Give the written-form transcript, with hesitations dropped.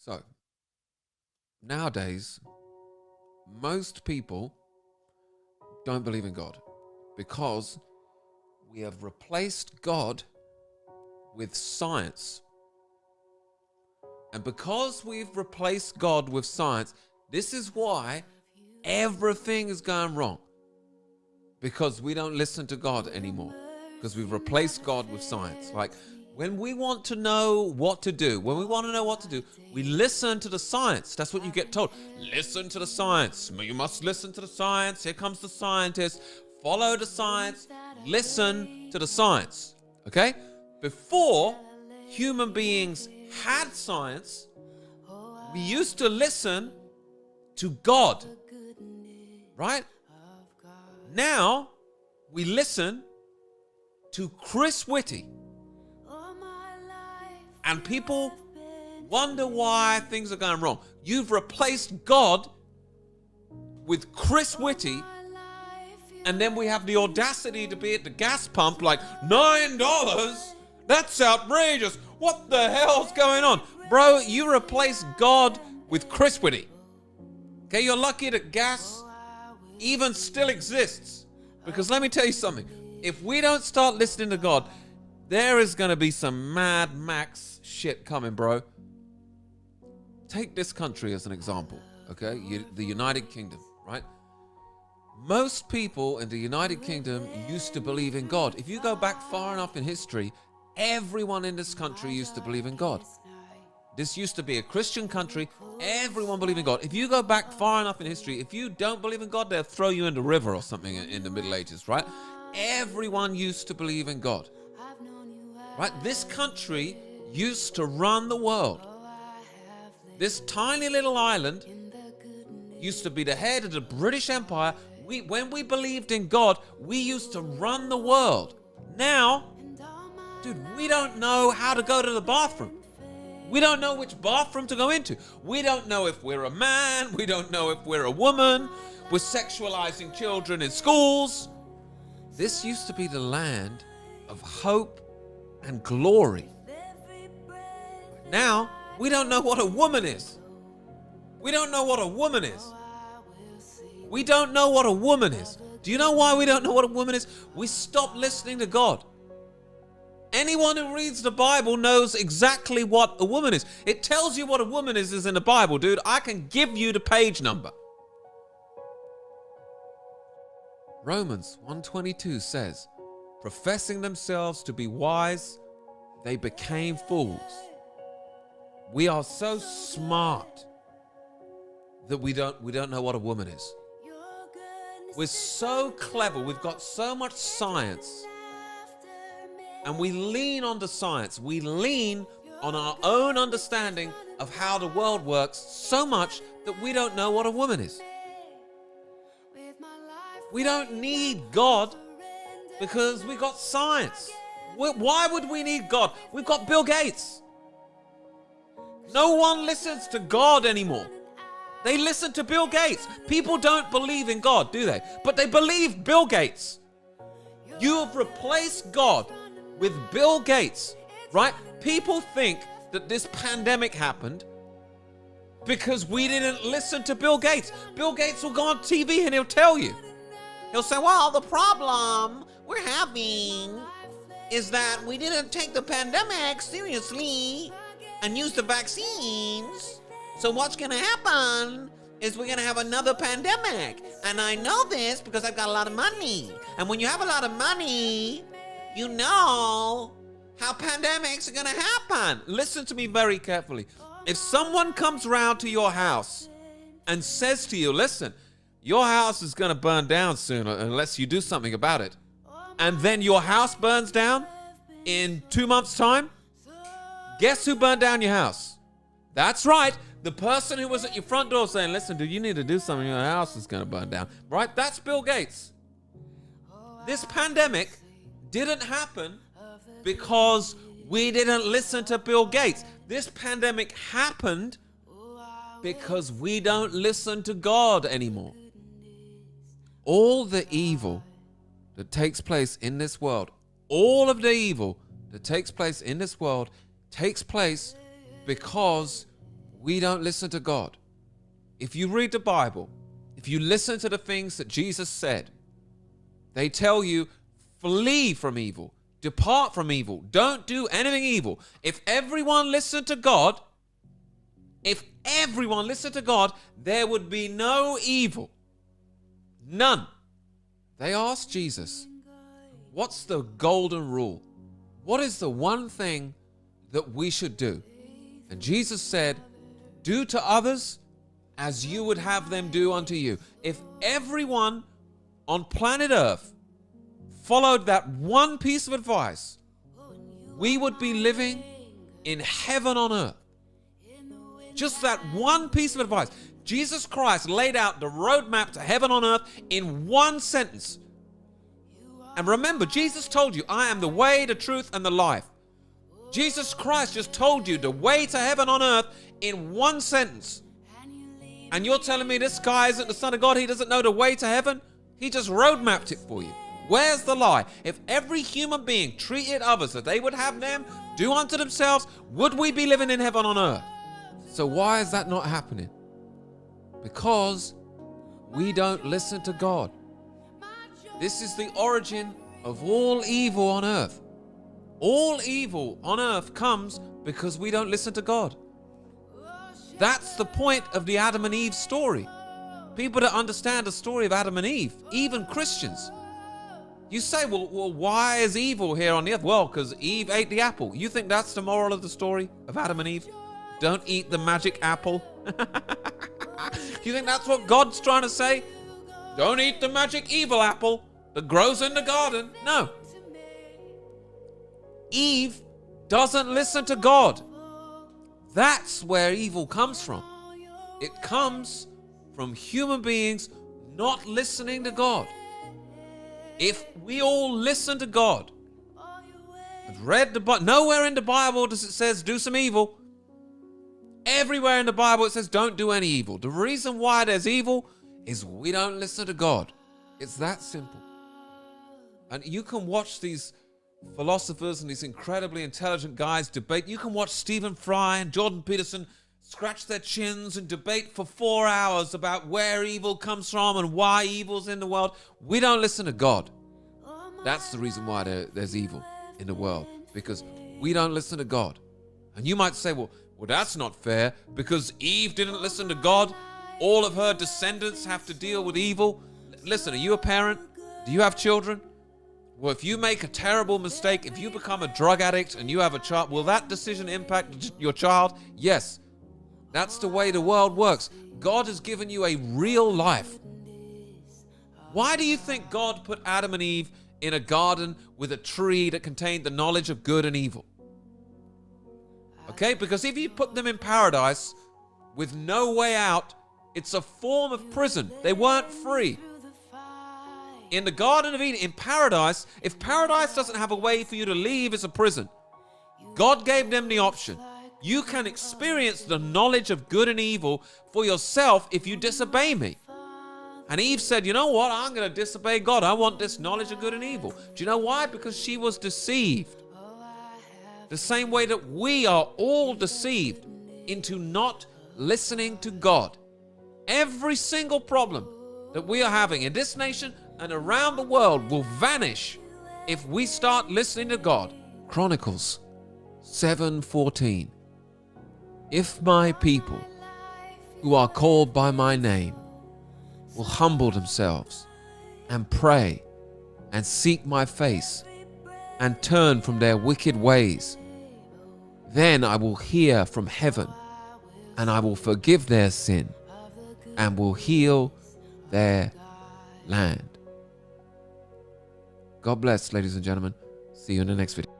So, nowadays, most people don't believe in God because we have replaced God with science. And because we've replaced God with science, this is why everything is going wrong. Because we don't listen to God anymore. Because we've replaced God with science. Like, when we want to know what to do, we listen to the science. That's what you get told. Listen to the science. You must listen to the science. Here comes the scientist. Follow the science. Listen to the science. Okay? Before human beings had science, we used to listen to God. Right? Now, we listen to Chris Whitty. And people wonder why things are going wrong. You've replaced God with Chris Whitty, and then we have the audacity to be at the gas pump like, $9? That's outrageous. What the hell's going on? Bro, you replaced God with Chris Whitty. Okay, you're lucky that gas even still exists. Because let me tell you something. If we don't start listening to God, there is going to be some Mad Max shit coming, bro. Take this country as an example, okay? The United Kingdom, right? Most people in the United Kingdom used to believe in God. If you go back far enough in history, everyone in this country used to believe in God. This used to be a Christian country. Everyone believed in God. If you go back far enough in history, if you don't believe in God, they'll throw you in the river or something in the Middle Ages, right? Everyone used to believe in God. Right? This country used to run the world. This tiny little island used to be the head of the British Empire. When we believed in God, we used to run the world. Now, dude, we don't know how to go to the bathroom. We don't know which bathroom to go into. We don't know if we're a man. We don't know if we're a woman. We're sexualizing children in schools. This used to be the land of hope and glory. Now, we don't know what a woman is. We don't know what a woman is. We don't know what a woman is. Do you know why we don't know what a woman is? We stopped listening to God. Anyone who reads the Bible knows exactly what a woman is. It tells you what a woman is in the Bible, dude. I can give you the page number. Romans 1:22 says, professing themselves to be wise, they became fools. We are so smart that we don't know what a woman is. We're so clever. We've got so much science. And we lean on the science. We lean on our own understanding of how the world works so much that we don't know what a woman is. We don't need God because we got science. Why would we need God? We've got Bill Gates. No one listens to God anymore. They listen to Bill Gates. People don't believe in God, do they? But they believe Bill Gates. You have replaced God with Bill Gates, right? People think that this pandemic happened because we didn't listen to Bill Gates. Bill Gates will go on TV and he'll tell you. He'll say, well, the problem we're having is that we didn't take the pandemic seriously and use the vaccines. So what's going to happen is we're going to have another pandemic. And I know this because I've got a lot of money. And when you have a lot of money, you know how pandemics are going to happen. Listen to me very carefully. If someone comes around to your house and says to you, listen, your house is going to burn down soon unless you do something about it, and then your house burns down in 2 months' time, guess who burned down your house? That's right. The person who was at your front door saying, listen, dude, you need to do something. Your house is going to burn down. Right? That's Bill Gates. This pandemic didn't happen because we didn't listen to Bill Gates. This pandemic happened because we don't listen to God anymore. All the evil that takes place in this world, all of the evil that takes place in this world takes place because we don't listen to God. If you read the Bible, if you listen to the things that Jesus said, they tell you, flee from evil, depart from evil, don't do anything evil. If everyone listened to God, there would be no evil. None. They asked Jesus, what's the golden rule? What is the one thing that we should do? And Jesus said, do to others as you would have them do unto you. If everyone on planet Earth followed that one piece of advice, we would be living in heaven on earth. Just that one piece of advice. Jesus Christ laid out the roadmap to heaven on earth in one sentence. And remember, Jesus told you, I am the way, the truth, and the life. Jesus Christ just told you the way to heaven on earth in one sentence. And you're telling me this guy isn't the Son of God? He doesn't know the way to heaven? He just roadmapped it for you. Where's the lie? If every human being treated others that they would have them do unto themselves, would we be living in heaven on earth? So why is that not happening? Because we don't listen to God. This is the origin of all evil on earth. All evil on earth comes because we don't listen to God. That's the point of the Adam and Eve story. People that understand the story of Adam and Eve, even Christians, you say, well, why is evil here on the earth? Well, because Eve ate the apple. You think that's the moral of the story of Adam and Eve? Don't eat the magic apple. You think that's what God's trying to say? Don't eat the magic evil apple that grows in the garden. No. Eve doesn't listen to God. That's where evil comes from. It comes from human beings not listening to God. If we all listen to God, I've read the Bible, nowhere in the Bible does it says do some evil. Everywhere in the Bible it says don't do any evil. The reason why there's evil is we don't listen to God. It's that simple. And you can watch these philosophers and these incredibly intelligent guys debate. You can watch Stephen Fry and Jordan Peterson scratch their chins and debate for 4 hours about where evil comes from and why evil's in the world. We don't listen to God. That's the reason why there's evil in the world, because we don't listen to God. And you might say, well, that's not fair because Eve didn't listen to God. All of her descendants have to deal with evil. Listen, are you a parent? Do you have children? Well, if you make a terrible mistake, if you become a drug addict and you have a child, will that decision impact your child? Yes. That's the way the world works. God has given you a real life. Why do you think God put Adam and Eve in a garden with a tree that contained the knowledge of good and evil? Okay, because if you put them in paradise with no way out, it's a form of prison. They weren't free. In the Garden of Eden, in paradise, if paradise doesn't have a way for you to leave, it's a prison. God gave them the option. You can experience the knowledge of good and evil for yourself if you disobey me. And Eve said, you know what? I'm going to disobey God. I want this knowledge of good and evil. Do you know why? Because she was deceived. The same way that we are all deceived into not listening to God. Every single problem that we are having in this nation and around the world will vanish if we start listening to God. Chronicles 7:14. If my people who are called by my name will humble themselves and pray and seek my face and turn from their wicked ways, then I will hear from heaven and I will forgive their sin and will heal their land. God bless, ladies and gentlemen. See you in the next video.